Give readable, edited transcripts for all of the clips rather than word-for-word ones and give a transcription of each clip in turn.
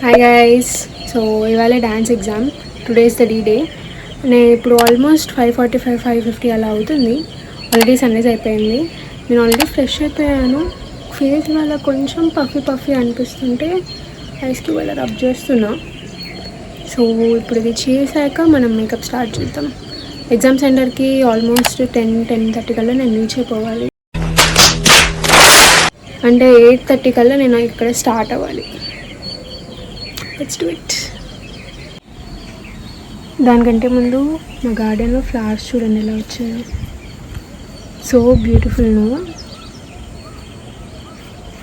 Hi guys. So ఇవాళ dance exam. Today is the day. నేను ఇప్పుడు ఆల్మోస్ట్ 5:45 5:50 అలా అవుతుంది. ఆల్రెడీ సన్రైజ్ అయిపోయింది. నేను ఆల్రెడీ ఫ్రెష్ అయిపోయాను. ఫేస్ వల్ల కొంచెం పఫీ అనిపిస్తుంటే ఐస్కి వల్ల రబ్ చేస్తున్నా. సో ఇప్పుడు ఇది చేశాక మనం మేకప్ స్టార్ట్ చేద్దాం. ఎగ్జామ్ సెంటర్కి ఆల్మోస్ట్ 10-10:30 కల్లా నేను రీచ్ అయిపోవాలి. అంటే 8:30 కల్లా నేను ఇక్కడ స్టార్ట్ అవ్వాలి. Let's do it. దానికంటే ముందు మా గార్డెన్లో ఫ్లవర్స్ చూడండి ఎలా వచ్చాయో. So beautiful no.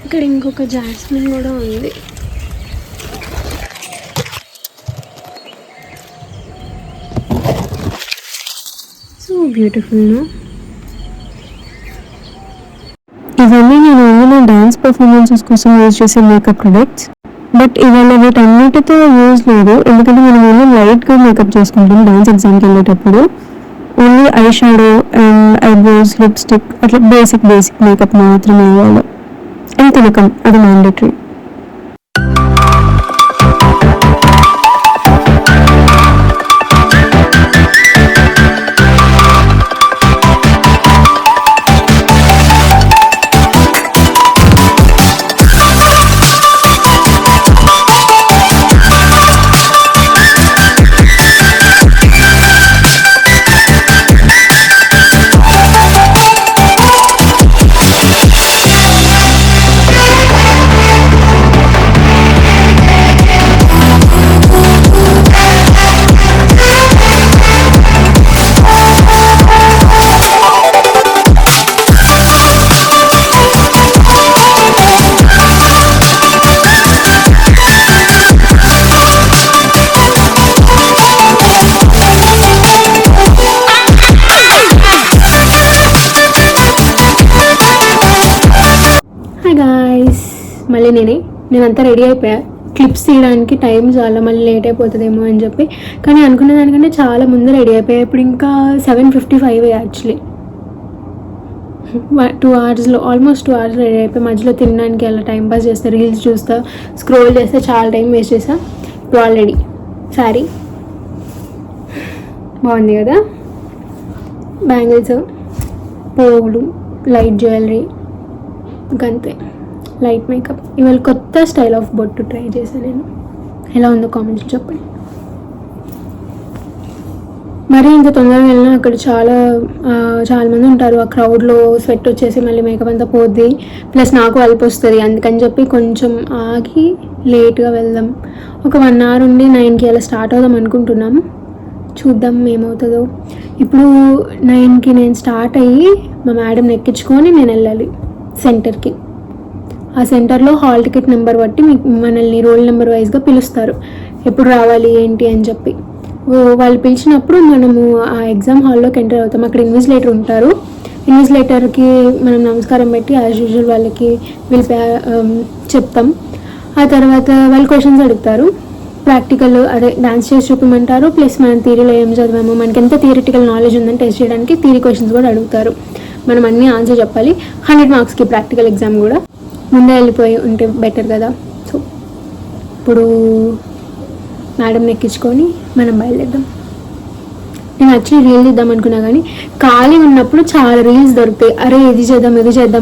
ఇక్కడ ఇంకొక జాస్మిన్ కూడా ఉంది. So beautiful no. ఇవన్నీ నేను ఓన్లీ డ్యాన్స్ పర్ఫార్మెన్సెస్ కోసం యూజ్ చేసే మేకప్ ప్రొడక్ట్స్. బట్ ఇవాళ వీటన్నిటితో యూజ్ లేదు, ఎందుకంటే మనం ఓన్లీ లైట్గా మేకప్ చేసుకుంటాం డ్యాన్స్ ఎగ్జామ్కి వెళ్ళేటప్పుడు. Only eye shadow and eyebrows, lipstick అట్లా బేసిక్ మేకప్ మాత్రమే వేయాలి. అండ్ తిలకం, అది మ్యాండేటరీ. మళ్ళీ నేనంతా రెడీ అయిపోయా. క్లిప్స్ తీయడానికి టైం చాలా మళ్ళీ లేట్ అయిపోతుందేమో అని చెప్పి, కానీ అనుకునే దానికంటే చాలా ముందు రెడీ అయిపోయా. ఇప్పుడు ఇంకా 7:55 యాక్చువల్లీ. 2 అవర్స్లో ఆల్మోస్ట్ 2 అవర్స్ రెడీ అయిపోయి మధ్యలో తినడానికి అలా టైం పాస్ చేస్తా, రీల్స్ చూస్తా, స్క్రోల్ చేస్తే చాలా టైం వేస్ట్ చేసా. ఇప్పుడు ఆల్రెడీ శారీ బాగుంది కదా, బ్యాంగిల్స్, పోగులు, లైట్ జ్యువెలరీ, ఇంకంతే. Light makeup. ఇవాళ కొత్త స్టైల్ ఆఫ్ బొట్టు ట్రై చేశాను నేను. ఎలా ఉందో కామెంట్స్ చెప్పండి. మరీ ఇంత తొందరగా వెళ్ళినా అక్కడ చాలా మంది ఉంటారు. ఆ క్రౌడ్లో స్వెట్ వచ్చేసి మళ్ళీ మేకప్ అంతా పోద్ది, ప్లస్ నాకు అల్పి వస్తుంది. అందుకని చెప్పి కొంచెం ఆగి లేట్గా వెళ్దాం. ఒక 1 అవర్ ఉండి 9కి అలా స్టార్ట్ అవుదాం అనుకుంటున్నాం. చూద్దాం ఏమవుతుందో. ఇప్పుడు 9కి నేను స్టార్ట్ అయ్యి మా మేడంని ఎక్కించుకొని నేను వెళ్ళాలి సెంటర్కి. ఆ సెంటర్లో హాల్ టికెట్ నెంబర్ బట్టి మనల్ని రోల్ నెంబర్ వైజ్గా పిలుస్తారు, ఎప్పుడు రావాలి ఏంటి అని చెప్పి. వాళ్ళు పిలిచినప్పుడు మనము ఆ ఎగ్జామ్ హాల్లోకి ఎంటర్ అవుతాం. అక్కడ ఇన్విజిలేటర్ ఉంటారు. ఇన్విజిలేటర్కి మనం నమస్కారం పెట్టి యాజ్ యూజువల్ వాళ్ళకి చెప్తాం. ఆ తర్వాత వాళ్ళు క్వశ్చన్స్ అడుగుతారు. ప్రాక్టికల్ అదే డాన్స్ చేసి చూపించమంటారు. ప్లస్ మనం థియరీలో ఏం చదివాము, మనకి ఎంత థియరిటికల్ నాలెడ్జ్ ఉందని టెస్ట్ చేయడానికి థియరీ క్వశ్చన్స్ కూడా అడుగుతారు. మనం అన్నీ ఆన్సర్ చెప్పాలి. 100 మార్క్స్కి ప్రాక్టికల్ ఎగ్జామ్ కూడా. ముందే వెళ్ళిపోయి ఉంటే బెటర్ కదా. సో ఇప్పుడు మేడంని ఎక్కించుకొని మనం బయలుదేద్దాం. నేను యాక్చువల్లీ రీల్ తీద్దాం అనుకున్నా, కానీ ఖాళీ ఉన్నప్పుడు చాలా రీల్స్ దొరుకుతాయి. అరే ఇది చేద్దాం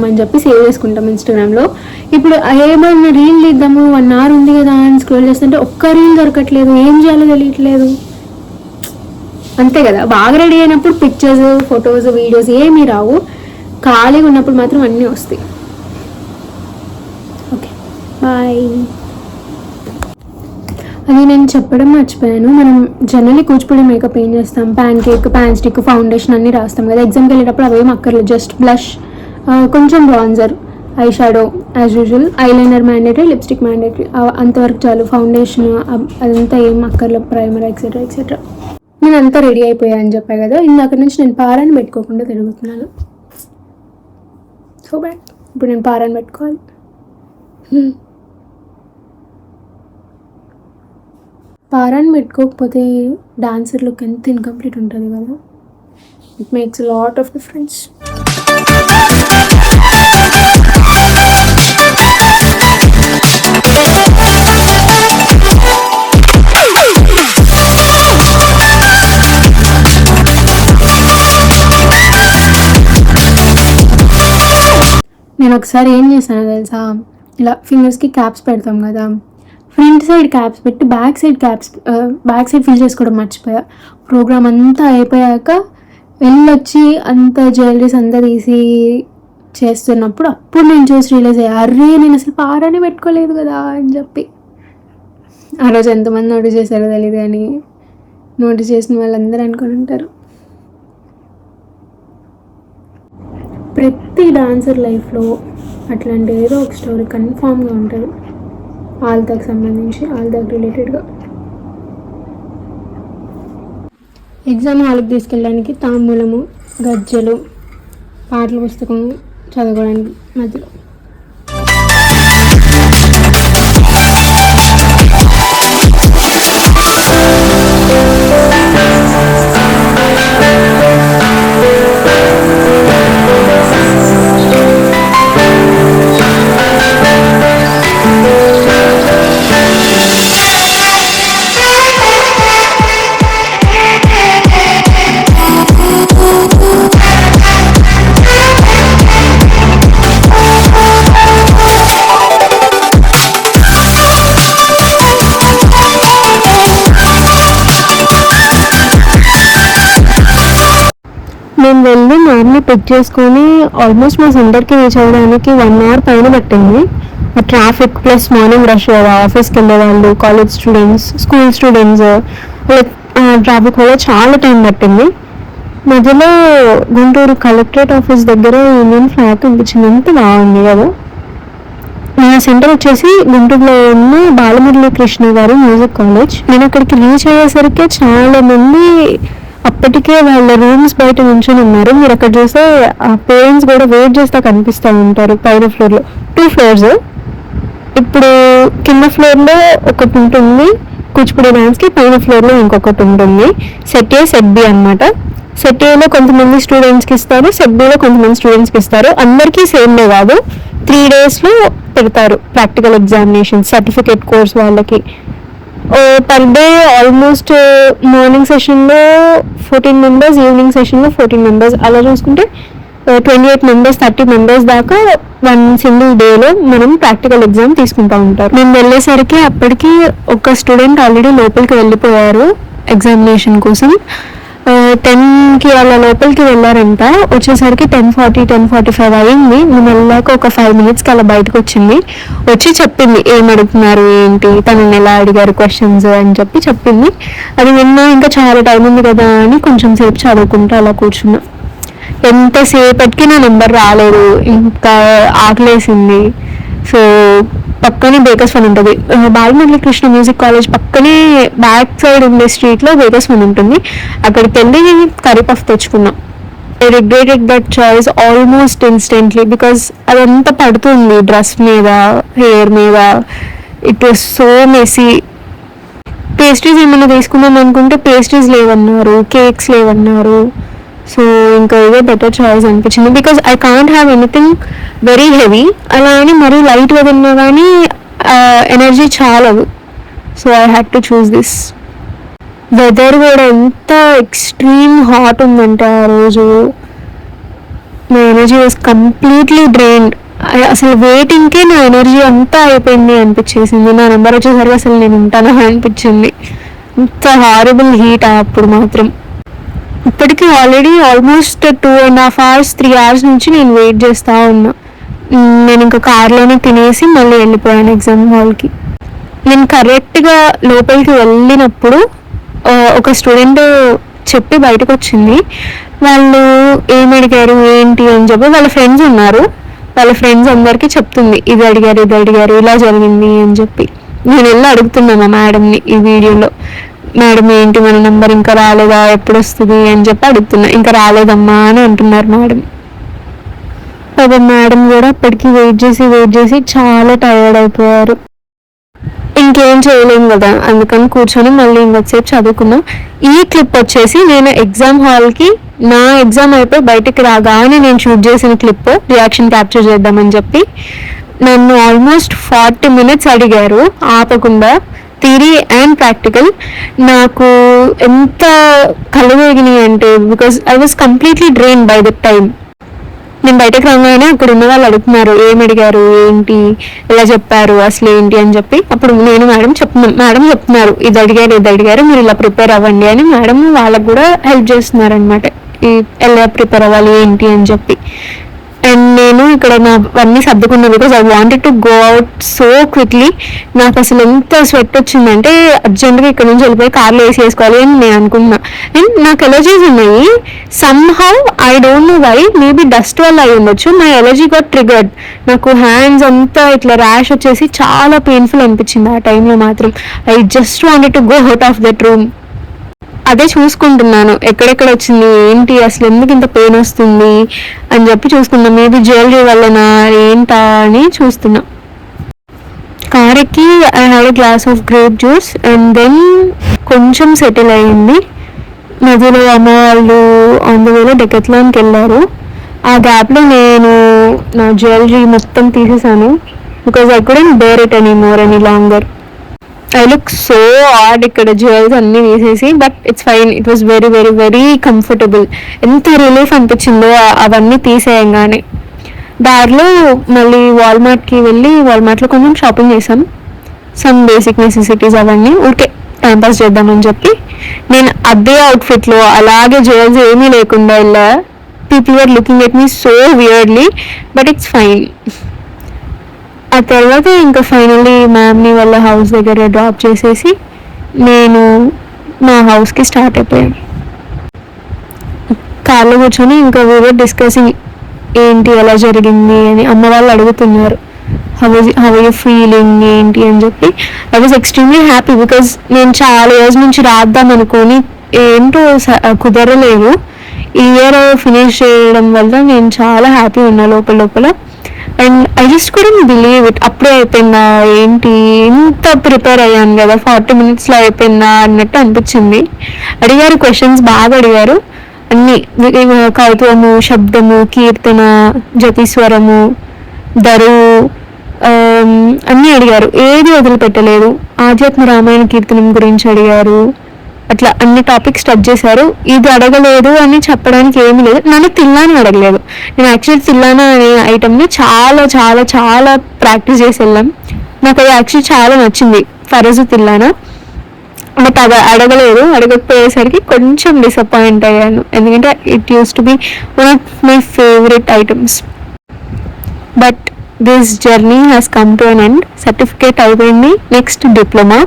అని చెప్పి సేవ్ చేసుకుంటాం ఇన్స్టాగ్రామ్లో. ఇప్పుడు ఏమన్నా రీల్ తీద్దాము 1 అవర్ ఉంది కదా అని స్క్రోల్ చేస్తుంటే ఒక్క రీల్ దొరకట్లేదు, ఏం చేయాలో తెలియట్లేదు. అంతే కదా, బాగా రెడీ అయినప్పుడు పిక్చర్స్, ఫొటోస్, వీడియోస్ ఏమీ రావు. ఖాళీగా ఉన్నప్పుడు మాత్రం అన్నీ వస్తాయి. Okay bye. అది నేను చెప్పడం మర్చిపోయాను. మనం జనరల్లీ కూచిపూడి మేకప్ ఏం చేస్తాం, pan cake, pan stick, foundation అన్నీ రాస్తాం కదా. ఎగ్జామ్కి వెళ్ళేటప్పుడు అవేం అక్కర్లేదు. జస్ట్ బ్లష్, కొంచెం bronzer, eye shadow as usual, eyeliner mandatory, lipstick mandatory, అంతవరకు చాలు. ఫౌండేషన్ అదంతా ఏం అక్కర్లేదు, ప్రైమర్ ఎక్సెట్రా. నేను అంతా రెడీ అయిపోయా అని చెప్పాను కదా. ఇందాక నుంచి నేను పారాన్ని పెట్టుకోకుండా తిరుగుతున్నాను. So bad. ఇప్పుడు నేను పారాన్ని పెట్టుకోవాలి. పారాన్ని పెట్టుకోకపోతే డాన్సర్ లుక్ ఎంత ఇన్కంప్లీట్ ఉంటుంది కదా. It makes lot of difference. ఒకసారి ఏం చేశానో తెలుసా, ఇలా ఫింగర్స్కి క్యాప్స్ పెడతాం కదా, ఫ్రంట్ సైడ్ క్యాప్స్ పెట్టి బ్యాక్ సైడ్ ఫిల్ చేసుకోవడం మర్చిపోయా. ప్రోగ్రామ్ అంతా అయిపోయాక వెళ్ళొచ్చి అంత జ్యువెలరీస్ అంతా తీసి చేస్తున్నప్పుడు అప్పుడు నేను చూసి రియలైజ్ అయ్యా, అరే నేను అసలు పారానే పెట్టుకోలేదు కదా అని చెప్పి. ఆ రోజు ఎంతమంది నోటీస్ చేశారో తెలియదు, కానీ నోటీస్ చేసిన వాళ్ళందరూ అనుకొని ఉంటారు. ప్రతి డాన్సర్ లైఫ్లో అట్లాంటి ఏదో ఒక స్టోరీ కన్ఫామ్గా ఉంటుంది, ఆల్తాకి సంబంధించి, ఆల్తాకి రిలేటెడ్గా. ఎగ్జామ్ హాల్కి తీసుకెళ్ళడానికి తాంబూలము, గజ్జలు, పాటల పుస్తకం చదువుకోవడానికి మధ్యలో. మేము వెళ్ళి మార్ని పిక్ చేసుకొని ఆల్మోస్ట్ మా సెంటర్కి రీచ్ అవ్వడానికి 1 hour పైన పట్టింది. ఆ ట్రాఫిక్ ప్లస్ మార్నింగ్ రష్ కదా, ఆఫీస్కి వెళ్ళే వాళ్ళు, college students, school students, traffic వల్ల చాలా టైం పట్టింది. మధ్యలో గుంటూరు కలెక్టరేట్ ఆఫీస్ దగ్గర యూనియన్ ఫ్లాగ్ కనిపించింది, ఎంత బాగుంది కదా. నా సెంటర్ వచ్చేసి గుంటూరులో ఉన్న బాలమురళీ కృష్ణ గారి మ్యూజిక్ కాలేజ్. నేను అక్కడికి రీచ్ అయ్యేసరికి చాలా మంది అప్పటికే వాళ్ళ రూమ్స్ బయట నుంచొని ఉన్నారు. మీరు అక్కడ చూస్తే ఆ పేరెంట్స్ కూడా వెయిట్ చేస్తా కనిపిస్తూ ఉంటారు. పైన ఫ్లోర్లో 2 floors. ఇప్పుడు కింద ఫ్లోర్లో ఒకటి ఉంటుంది కూచిపూడి డాన్స్కి, పైన ఫ్లోర్లో ఇంకొకటి ఉంటుంది. సెట్ ఏ, సెట్ బి అనమాట. సెట్ ఏలో కొంతమంది స్టూడెంట్స్కి ఇస్తారు, సెట్ బిలో కొంతమంది స్టూడెంట్స్కి ఇస్తారు. అందరికీ సేమ్ డే కాదు, 3 daysలో పెడతారు ప్రాక్టికల్ ఎగ్జామినేషన్, సర్టిఫికేట్ కోర్స్ వాళ్ళకి. పర్ డే ఆల్మోస్ట్ మార్నింగ్ సెషన్లో 14 members, ఈవినింగ్ సెషన్లో 14 members, అలా చూసుకుంటే 28 members, 30 members దాకా 1 single డేలో మనం ప్రాక్టికల్ ఎగ్జామ్ తీసుకుంటూ ఉంటారు. మేము వెళ్ళేసరికి అప్పటికి ఒక స్టూడెంట్ ఆల్రెడీ లోపలికి వెళ్ళిపోయారు ఎగ్జామినేషన్ కోసం. 10కి అలా లోపలికి వెళ్ళారంట. వచ్చేసరికి 10:40, 10:45 అయింది. మేము వెళ్ళాక ఒక 5 minutesకి అలా బయటకు వచ్చింది. వచ్చి చెప్పింది ఏం అడుగుతున్నారు ఏంటి, తనని ఎలా అడిగారు క్వశ్చన్స్ అని చెప్పి చెప్పింది. అది విన్నా ఇంకా చాలా టైం ఉంది కదా అని కొంచెం సేపు చదువుకుంటూ అలా కూర్చున్నా. ఎంతసేపటికి నా నెంబర్ రాలేదు, ఇంకా ఆకలేసింది. సో పక్కనే బేకర్స్ వన్ ఉంటుంది, బాలమురళీ కృష్ణ మ్యూజిక్ కాలేజ్ పక్కనే బ్యాక్ సైడ్ ఉండే స్ట్రీట్లో బేకర్స్ వన్ ఉంటుంది. అక్కడికి వెళ్ళి కర్రీ పఫ్ తెచ్చుకున్నాం. I regretted that choice almost instantly, because అదంతా పడుతుంది డ్రెస్ మీద, హెయిర్ మీద. It was so messy. Pastries ఏమైనా తీసుకుందాం అనుకుంటే పేస్ట్రీస్ లేవన్నారు, కేక్స్ లేవన్నారు. సో ఇంకా ఇదే బెటర్ చాయిస్ అనిపించింది, because I can't have anything very heavy. అలా అని మరీ లైట్గా తిన్నా కానీ ఎనర్జీ చాలదు. So I had to choose this. Weather కూడా ఎంత ఎక్స్ట్రీమ్ హాట్ ఉందంటే ఆ రోజు నా ఎనర్జీ వాజ్ కంప్లీట్లీ డ్రైన్డ్. అసలు వెయిటింగ్కే నా ఎనర్జీ అంతా అయిపోయింది అనిపించేసింది. నా నెంబర్ వచ్చేసరికి అసలు నేను ఉంటానా అనిపించింది. అంత హారబుల్ హీట్ అప్పుడు మాత్రం. ఇప్పటికీ ఆల్రెడీ ఆల్మోస్ట్ 2.5 hours, 3 hours నుంచి నేను వెయిట్ చేస్తూ ఉన్నా. నేను ఇంకా కార్లోనే తినేసి మళ్ళీ వెళ్ళిపోయాను ఎగ్జామ్ హాల్కి. నేను కరెక్ట్గా లోపలికి వెళ్ళినప్పుడు ఒక స్టూడెంట్ చెప్పి బయటకు వచ్చింది. వాళ్ళు ఏం అడిగారు ఏంటి అని చెప్పి వాళ్ళ ఫ్రెండ్స్ ఉన్నారు, వాళ్ళ ఫ్రెండ్స్ అందరికీ చెప్తుంది, ఇది అడిగారు, ఇది అడిగారు, ఇలా జరిగింది అని చెప్పి. నేను వెళ్ళి అడుగుతున్నాను ఆ మేడంని ఈ వీడియోలో, మేడం ఏంటి మన నెంబర్ ఇంకా రాలేదా, ఎప్పుడు వస్తుంది అని చెప్పి అడుగుతున్నా. ఇంకా రాలేదమ్మా అని అంటున్నారు మేడం. అదే మేడం కూడా అప్పటికి వెయిట్ చేసి చాలా టైర్డ్ అయిపోయారు. ఇంకేం చేయలేము కదా, అందుకని కూర్చొని మళ్ళీ ఇంకొకసేపు చదువుకున్నాం. ఈ క్లిప్ వచ్చేసి నేను ఎగ్జామ్ హాల్కి నా ఎగ్జామ్ అయిపోయి బయటికి రాగానే నేను షూట్ చేసిన క్లిప్, రియాక్షన్ క్యాప్చర్ చేద్దామని చెప్పి. నన్ను ఆల్మోస్ట్ 40 minutes అడిగారు ఆపకుండా, థియరీ అండ్ ప్రాక్టికల్. నాకు ఎంత కలవేగినాయి అంటే, because I was completely drain by the time. నేను బయటకు రాగానే అక్కడ ఉన్న వాళ్ళు అడుగుతున్నారు ఏం అడిగారు, ఏంటి, ఎలా చెప్పారు, అసలు ఏంటి అని చెప్పి. అప్పుడు నేను మేడం చెప్తున్నారు ఇది అడిగారు మీరు ఇలా ప్రిపేర్ అవ్వండి అని. మేడం వాళ్ళకు కూడా హెల్ప్ చేస్తున్నారు అనమాట, ఎలా ప్రిపేర్ అవ్వాలి ఏంటి అని చెప్పి. అండ్ నేను ఇక్కడ అవన్నీ సర్దుకున్నాను because I wanted to go out so quickly. నాకు అసలు ఎంత స్వెట్ వచ్చిందంటే అర్జెంట్గా ఇక్కడ నుంచి వెళ్ళిపోయి కార్లో వేసి వేసుకోవాలి అని నేను అనుకున్నా. అండ్ నాకు ఎలర్జీస్ ఉన్నాయి somehow, I don't know why, maybe dust వల్ల అయి ఉండొచ్చు. My allergy got triggered. నాకు హ్యాండ్స్ అంతా ఇట్లా ర్యాష్ వచ్చేసి చాలా పెయిన్ఫుల్ అనిపించింది ఆ టైంలో మాత్రం. I just wanted to go out of that room. అదే చూసుకుంటున్నాను ఎక్కడెక్కడ వచ్చింది ఏంటి, అసలు ఎందుకు ఇంత పెయిన్ వస్తుంది అని చెప్పి చూసుకున్నా. మేబీ జ్యువెలరీ వల్లనా ఏంటా అని చూస్తున్నా. కార్ ఎక్కి I had a glass of grape juice and then కొంచెం సెటిల్ అయ్యింది. మధ్యలో అమ్మ వాళ్ళు ఆన్ ద వేలో డెకత్లాన్కి వెళ్ళారు. ఆ గ్యాప్లో నేను నా జ్యువెలరీ మొత్తం తీసేసాను because I couldn't bear it any longer. I look so odd ఇక్కడ జ్యువెల్స్ అన్నీ తీసేసి, but it's fine. It was very very very comfortable. ఎంత రిలీఫ్ అనిపించిందో అవన్నీ తీసేయంగానే. దారిలో మళ్ళీ వాల్మార్ట్కి వెళ్ళి వాల్మార్ట్లో కొంచెం షాపింగ్ చేసాం, సమ్ బేసిక్ నెసెసిటీస్ అవన్నీ ఊరికే టైంపాస్ చేద్దామని చెప్పి. నేను అదే అవుట్ఫిట్లో అలాగే జ్యువెల్స్ ఏమీ లేకుండా ఇలా people are looking at me so weirdly, but it's fine. ఆ తర్వాత ఇంకా ఫైనల్లీ మ్యామ్ని వాళ్ళ హౌస్ దగ్గర డ్రాప్ చేసేసి నేను మా హౌస్కి స్టార్ట్ అయిపోయాను. కార్లో కూర్చొని ఇంకా వీఆర్ డిస్కసింగ్ ఏంటి ఎలా జరిగింది అని. అమ్మ వాళ్ళు అడుగుతున్నారు హౌ యూ ఫీలింగ్ ఏంటి అని చెప్పి. I was extremely happy because నేను చాలా ఇయర్స్ నుంచి రాద్దాం అనుకొని ఏంటో కుదరలేదు. ఈ ఇయర్ ఫినిష్ చేయడం వల్ల నేను చాలా హ్యాపీ ఉన్నా లోపల. And I just couldn't believe it. అప్పుడే అయిపోయిందా ఏంటి, ఇంత ప్రిపేర్ అయ్యాను కదా 40 minutesలో అయిపోయిందా అన్నట్టు అనిపించింది. అడిగారు క్వశ్చన్స్, బాగా అడిగారు అన్నీ. కౌతువము, శబ్దము, కీర్తన, జతిస్వరము, దరువు అన్నీ అడిగారు. ఏది వదిలిపెట్టలేదు. ఆధ్యాత్మ రామాయణ కీర్తనం గురించి అడిగారు. అట్లా అన్ని టాపిక్స్ టచ్ చేశారు. ఇది అడగలేదు అని చెప్పడానికి ఏమీ లేదు. నన్ను తిల్లాని అడగలేదు. నేను యాక్చువల్లీ తిల్లానా అనే ఐటమ్ని చాలా చాలా చాలా ప్రాక్టీస్ చేసి వెళ్ళాం. నాకు అది యాక్చువల్లీ చాలా నచ్చింది, ఫరజు తిల్లానా. బట్ అది అడగలేదు. అడగకపోయేసరికి కొంచెం డిసప్పాయింట్ అయ్యాను, ఎందుకంటే it use to be one of my favourite items. But this journey has come to an end. Certificate అయిపోయింది. Next diploma.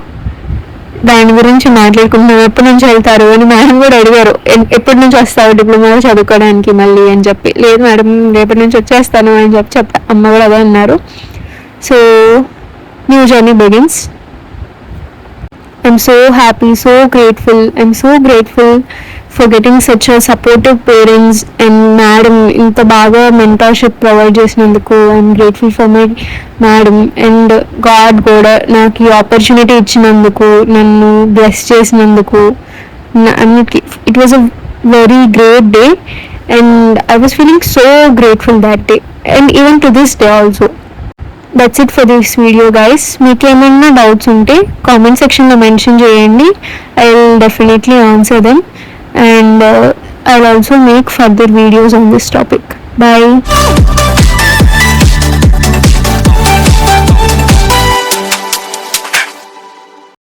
దాని గురించి మాట్లాడుకుంటున్నాం. ఎప్పటి నుంచి వెళ్తారు అని మేడం కూడా అడిగారు. ఎప్పటి నుంచి వస్తావు డిప్లొమాలో చదువుకోవడానికి మళ్ళీ అని చెప్పి. లేదు మేడం రేపటి నుంచి వచ్చేస్తాను అని చెప్పి అమ్మ కూడా అదే అన్నారు. So new journey begins. I'm so happy, so grateful for getting such a supportive parents and madam ఇంత బాగా mentorship ప్రొవైడ్ చేసినందుకు. I'm grateful for my madam and God కూడా నాకు ఈ ఆపర్చునిటీ ఇచ్చినందుకు, నన్ను బ్లెస్ చేసినందుకు అన్నిటికీ. It was a very great day and I was feeling so grateful that day and even to this day also. That's it for this video guys. మీకు ఏమైనా doubts ఉంటే కామెంట్ సెక్షన్లో మెన్షన్ చేయండి. I will definitely answer them. And I'll also make further videos on this topic. Bye.